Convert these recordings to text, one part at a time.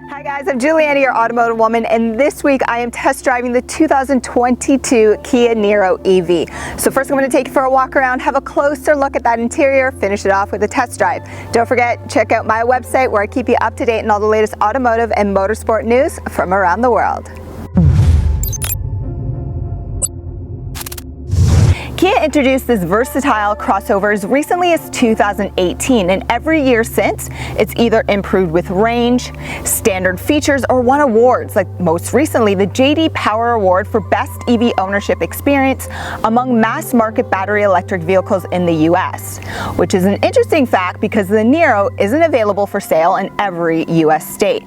Hi guys, I'm Juliana, your automotive woman, and this week I am test driving the 2022 Kia Niro EV. So first I'm going to take you for a walk around, have a closer look at that interior, finish it off with a test drive. Don't forget, check out my website where I keep you up to date on all the latest automotive and motorsport news from around the world. Kia introduced this versatile crossover as recently as 2018, and every year since, it's either improved with range, standard features, or won awards, like most recently the JD Power Award for Best EV Ownership Experience among mass market battery electric vehicles in the US, which is an interesting fact because the Niro isn't available for sale in every US state.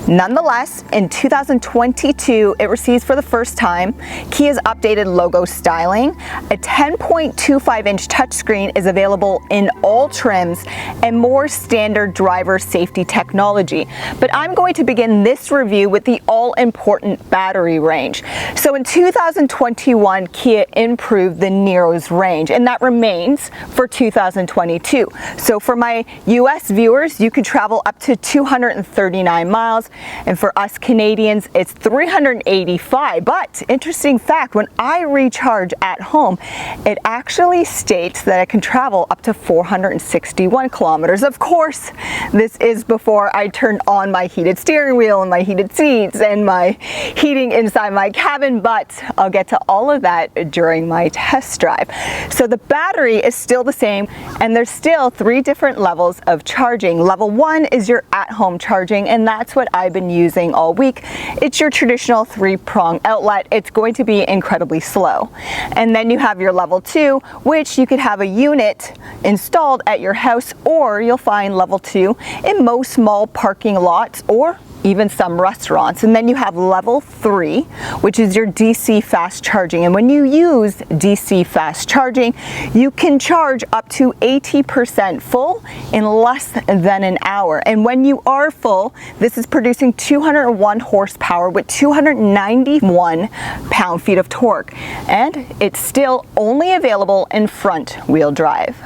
Nonetheless, in 2022, it receives for the first time Kia's updated logo styling. A 10.25-inch touchscreen is available in all trims and more standard driver safety technology. But I'm going to begin this review with the all-important battery range. So in 2021, Kia improved the Niro's range, and that remains for 2022. So for my US viewers, you could travel up to 239 miles, and for us Canadians, it's 385. But interesting fact, when I recharge at home, it actually states that I can travel up to 461 kilometers. Of course, this is before I turn on my heated steering wheel and my heated seats and my heating inside my cabin, but I'll get to all of that during my test drive. So the battery is still the same, and there's still 3 different levels of charging. Level 1 is your at-home charging, and that's what I've been using all week. It's your traditional 3-prong outlet. It's going to be incredibly slow. And then you have your level 2, which you could have a unit installed at your house, or you'll find level 2 in most small parking lots or even some restaurants. And then you have level 3, which is your DC fast charging. And when you use DC fast charging, you can charge up to 80% full in less than an hour. And when you are full, this is producing 201 horsepower with 291 pound-feet of torque. And it's still only available in front-wheel drive.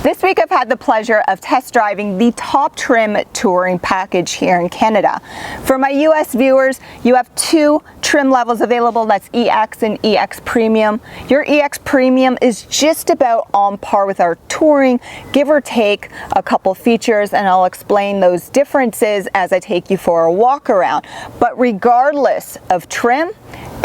This week I've had the pleasure of test driving the top trim touring package here in Canada. For my US viewers, you have 2 trim levels available. That's EX and EX Premium. Your EX Premium is just about on par with our touring, give or take a couple features, and I'll explain those differences as I take you for a walk around. But regardless of trim,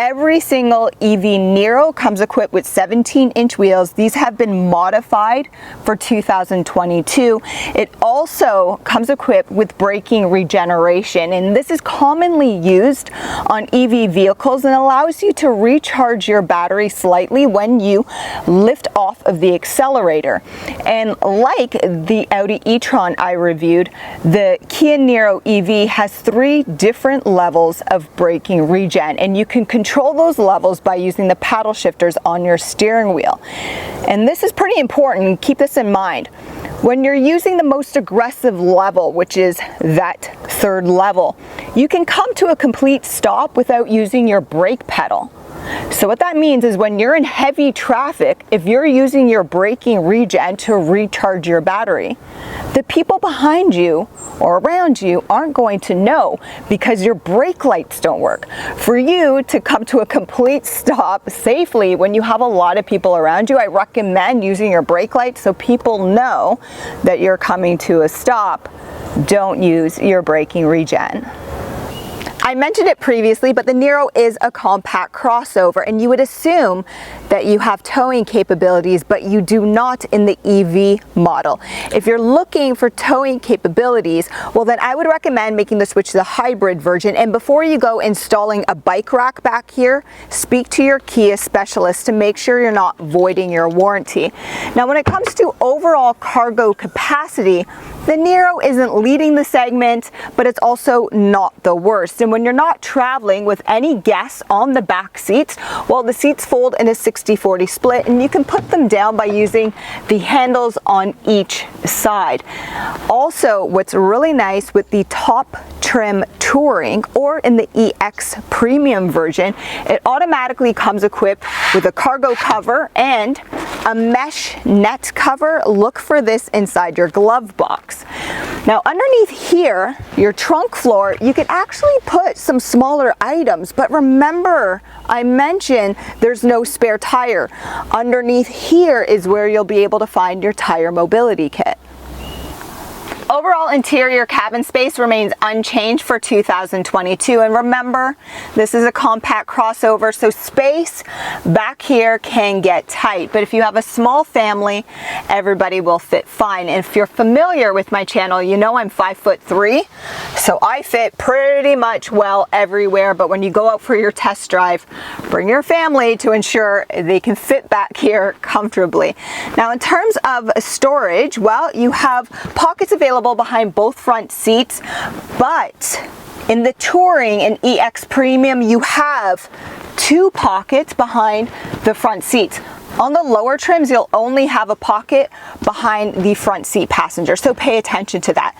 every single EV Niro comes equipped with 17-inch wheels. These have been modified for 2022. It also comes equipped with braking regeneration, and this is commonly used on EV vehicles and allows you to recharge your battery slightly when you lift off of the accelerator. And like the Audi e-tron I reviewed, the Kia Niro EV has 3 different levels of braking regen, and you can control those levels by using the paddle shifters on your steering wheel. And this is pretty important, keep this in mind. When you're using the most aggressive level, which is that 3rd level, you can come to a complete stop without using your brake pedal. So what that means is when you're in heavy traffic, if you're using your braking regen to recharge your battery, the people behind you or around you aren't going to know because your brake lights don't work. For you to come to a complete stop safely when you have a lot of people around you, I recommend using your brake lights so people know that you're coming to a stop. Don't use your braking regen. I mentioned it previously, but the Niro is a compact crossover, and you would assume that you have towing capabilities, but you do not in the EV model. If you're looking for towing capabilities, well then I would recommend making the switch to the hybrid version, and before you go installing a bike rack back here, speak to your Kia specialist to make sure you're not voiding your warranty. Now when it comes to overall cargo capacity, the Niro isn't leading the segment, but it's also not the worst. And when you're not traveling with any guests on the back seats, well, the seats fold in a 60-40 split, and you can put them down by using the handles on each side. Also, what's really nice with the top trim touring or in the EX Premium version, it automatically comes equipped with a cargo cover and a mesh net cover. Look for this inside your glove box. Now underneath here, your trunk floor, you could actually put some smaller items, but remember, I mentioned there's no spare tire. Underneath here is where you'll be able to find your tire mobility kit. Overall interior cabin space remains unchanged for 2022, and remember, this is a compact crossover, so space back here can get tight, but if you have a small family, everybody will fit fine. And if you're familiar with my channel, you know I'm 5'3", so I fit pretty much well everywhere, but when you go out for your test drive, bring your family to ensure they can fit back here comfortably. Now in terms of storage, well, you have pockets available behind both front seats, but in the Touring and EX Premium, you have 2 pockets behind the front seats. On the lower trims, you'll only have a pocket behind the front seat passenger, so pay attention to that.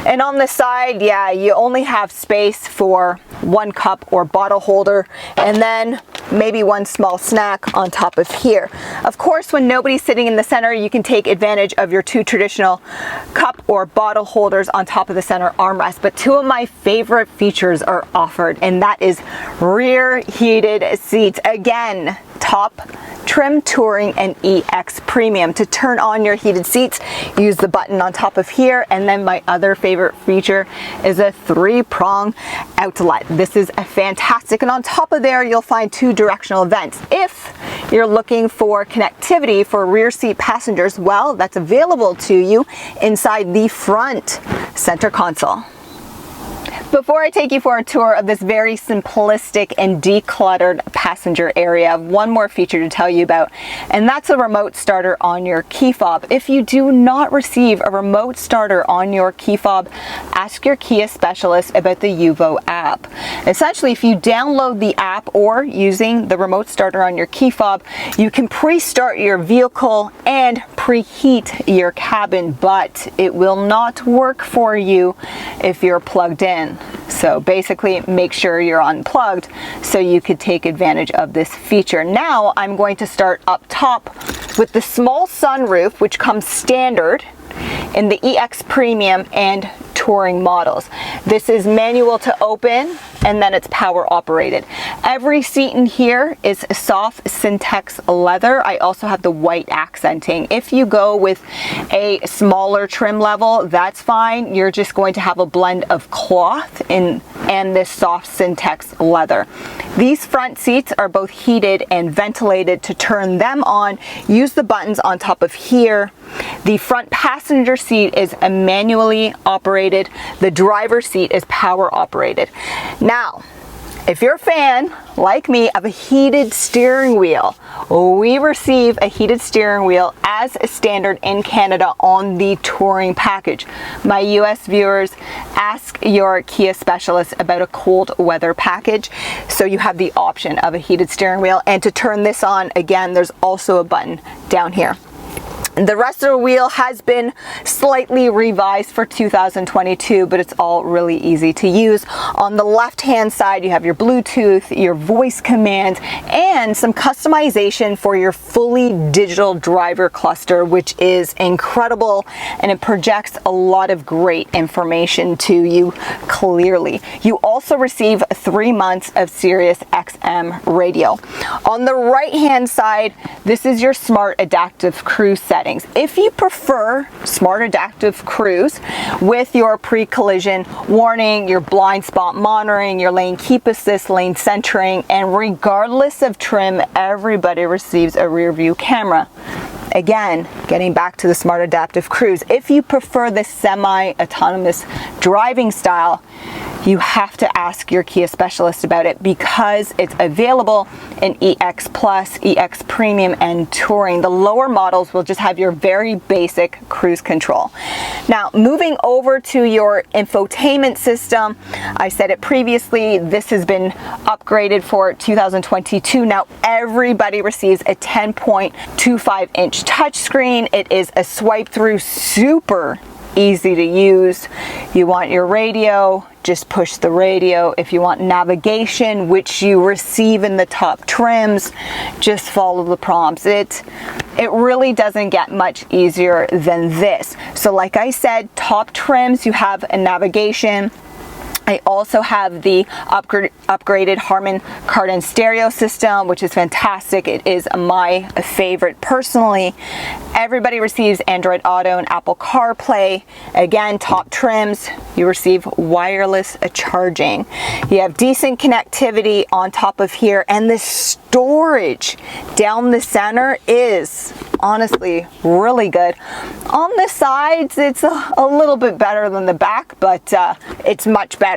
And on the side, yeah, you only have space for 1 cup or bottle holder, and then maybe 1 small snack on top of here. Of course, when nobody's sitting in the center, you can take advantage of your 2 traditional cup or bottle holders on top of the center armrest. But 2 of my favorite features are offered, and that is rear heated seats. Again, top trim Touring and EX Premium. To turn on your heated seats, use the button on top of here, and then my other favorite feature is a 3-prong outlet. This is a fantastic, and on top of there you'll find 2 directional vents. If you're looking for connectivity for rear seat passengers, well, that's available to you inside the front center console. Before I take you for a tour of this very simplistic and decluttered passenger area, I have one more feature to tell you about, and that's a remote starter on your key fob. If you do not receive a remote starter on your key fob, ask your Kia specialist about the UVO app. Essentially, if you download the app or using the remote starter on your key fob, you can pre-start your vehicle and preheat your cabin, but it will not work for you if you're plugged in. So basically, make sure you're unplugged so you could take advantage of this feature. Now I'm going to start up top with the small sunroof, which comes standard in the EX Premium and Touring models. This is manual to open, and then it's power operated. Every seat in here is soft synthex leather. I also have the white accenting. If you go with a smaller trim level, that's fine. You're just going to have a blend of cloth and this soft synthex leather. These front seats are both heated and ventilated. To turn them on, use the buttons on top of here. The front passenger seat is manually operated. The driver's seat is power operated. Now, if you're a fan, like me, of a heated steering wheel, we receive a heated steering wheel as a standard in Canada on the Touring package. My US viewers, ask your Kia specialist about a cold weather package, so you have the option of a heated steering wheel. And to turn this on, again, there's also a button down here. The rest of the wheel has been slightly revised for 2022, but it's all really easy to use. On the left-hand side, you have your Bluetooth, your voice command, and some customization for your fully digital driver cluster, which is incredible, and it projects a lot of great information to you clearly. You also receive 3 months of Sirius XM radio. On the right-hand side, this is your smart adaptive cruise setting. If you prefer smart adaptive cruise with your pre-collision warning, your blind spot monitoring, your lane keep assist, lane centering, and regardless of trim, everybody receives a rear view camera. Again, getting back to the smart adaptive cruise, if you prefer the semi-autonomous driving style, you have to ask your Kia specialist about it because it's available in EX Plus, EX Premium, and Touring. The lower models will just have your very basic cruise control. Now, moving over to your infotainment system, I said it previously, this has been upgraded for 2022. Now, everybody receives a 10.25-inch touchscreen. It is a swipe-through, super easy to use. You want your radio, just push the radio. If you want navigation, which you receive in the top trims, just follow the prompts. It really doesn't get much easier than this. So like I said, top trims, you have a navigation. I also have the upgraded Harman Kardon stereo system, which is fantastic. It is my favorite personally. Everybody receives Android Auto and Apple CarPlay. Again, top trims, you receive wireless charging. You have decent connectivity on top of here, and the storage down the center is honestly really good. On the sides, it's a little bit better than the back, but it's much better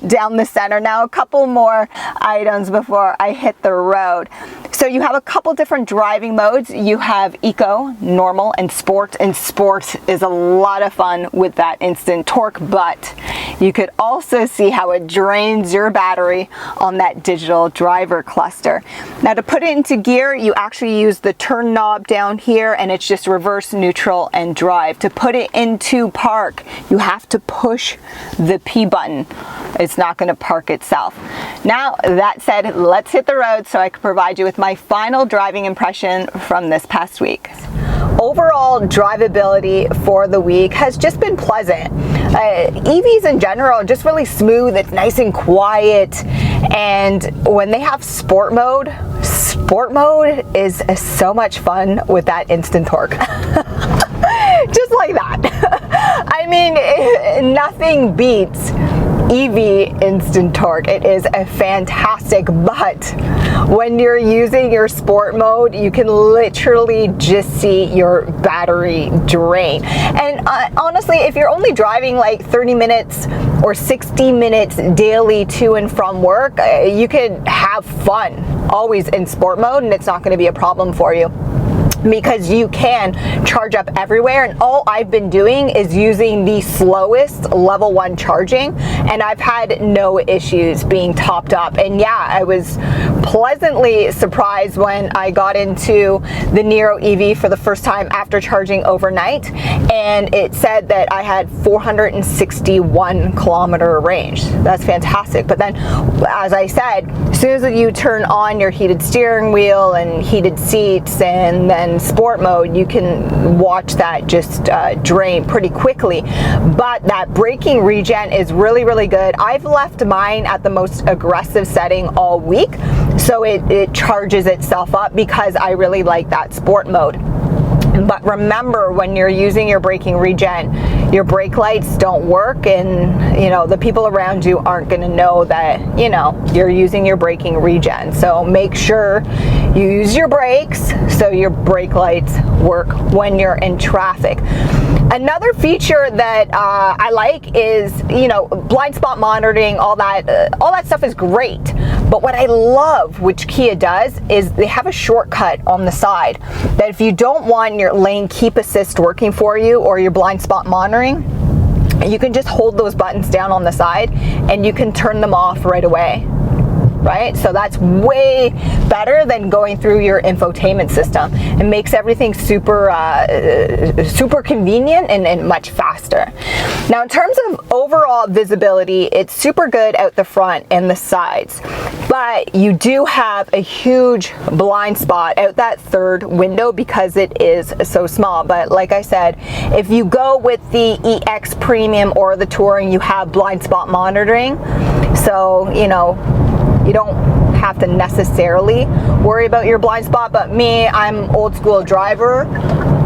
down the center. Now, a couple more items before I hit the road. So you have a couple different driving modes. You have Eco, Normal, and Sport. And Sport is a lot of fun with that instant torque, but you could also see how it drains your battery on that digital driver cluster. Now, to put it into gear, you actually use the turn knob down here, and it's just reverse, neutral, and drive. To put it into park, you have to push the P button. It's not going to park itself. Now, that said, let's hit the road so I can provide you with my final driving impression from this past week. Overall drivability for the week has just been pleasant. EVs in general are just really smooth. It's nice and quiet, and when they have sport mode is so much fun with that instant torque. Just like that. I mean, nothing beats EV instant torque. It is a fantastic, but when you're using your sport mode, you can literally just see your battery drain. And honestly, if you're only driving like 30 minutes or 60 minutes daily to and from work, you can have fun always in sport mode, and it's not going to be a problem for you, because you can charge up everywhere. And all I've been doing is using the slowest level 1 charging, and I've had no issues being topped up. And yeah, I was pleasantly surprised when I got into the Niro EV for the first time after charging overnight, and it said that I had 461 kilometer range. That's fantastic. But then, as I said, as soon as you turn on your heated steering wheel and heated seats and then sport mode, you can watch that just drain pretty quickly. But that braking regen is really, really good. I've left mine at the most aggressive setting all week, so it charges itself up because I really like that sport mode. But remember, when you're using your braking regen, your brake lights don't work, and you know the people around you aren't going to know that you're using your braking regen. So make sure you use your brakes so your brake lights work when you're in traffic. Another feature that I like is blind spot monitoring. All that stuff is great. But what I love, which Kia does, is they have a shortcut on the side that if you don't want your lane keep assist working for you or your blind spot monitoring, you can just hold those buttons down on the side and you can turn them off right away. Right? So that's way better than going through your infotainment system. It makes everything super convenient and much faster. Now, in terms of overall visibility, it's super good out the front and the sides, but you do have a huge blind spot out that third window because it is so small. But like I said, if you go with the EX Premium or the Touring, you have blind spot monitoring. So, you don't have to necessarily worry about your blind spot. But me, I'm old school driver.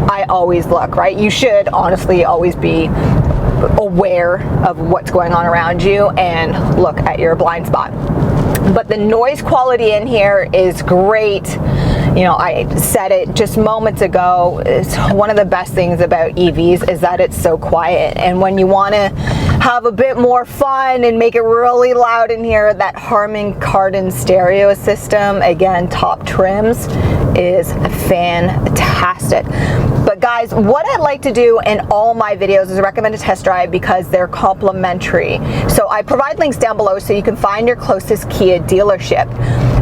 I always look, right? You should honestly always be aware of what's going on around you and look at your blind spot. But the noise quality in here is great. I said it just moments ago. It's one of the best things about EVs is that it's so quiet. And when you want to have a bit more fun and make it really loud in here, that Harman Kardon stereo system, again, top trims, is fantastic. But But guys, what I like to do in all my videos is recommend a test drive because they're complimentary. So I provide links down below so you can find your closest Kia dealership.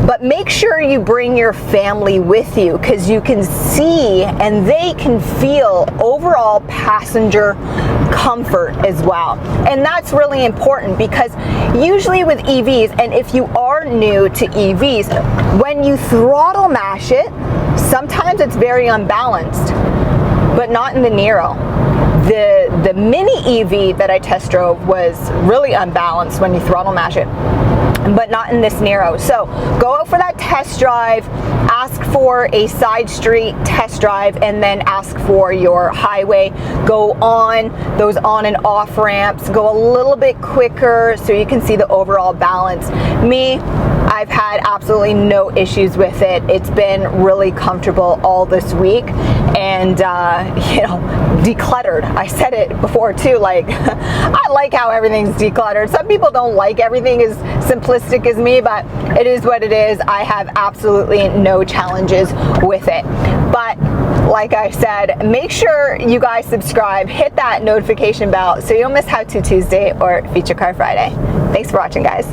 But make sure you bring your family with you because you can see and they can feel overall passenger comfort as well. And that's really important because usually with EVs, and if you are new to EVs, when you throttle mash it, sometimes it's very unbalanced, but not in the Niro. The mini EV that I test drove was really unbalanced when you throttle mash it, but not in this Niro. So go out for that test drive, ask for a side street test drive, and then ask for your highway. Go on those on and off ramps, go a little bit quicker so you can see the overall balance. I've had absolutely no issues with it. It's been really comfortable all this week, and you know, decluttered. I said it before too, like I like how everything's decluttered. Some people don't like everything as simplistic as me, but it is what it is. I have absolutely no challenges with it. But like I said, make sure you guys subscribe, hit that notification bell so you don't miss How To Tuesday or Feature Car Friday. Thanks for watching, guys.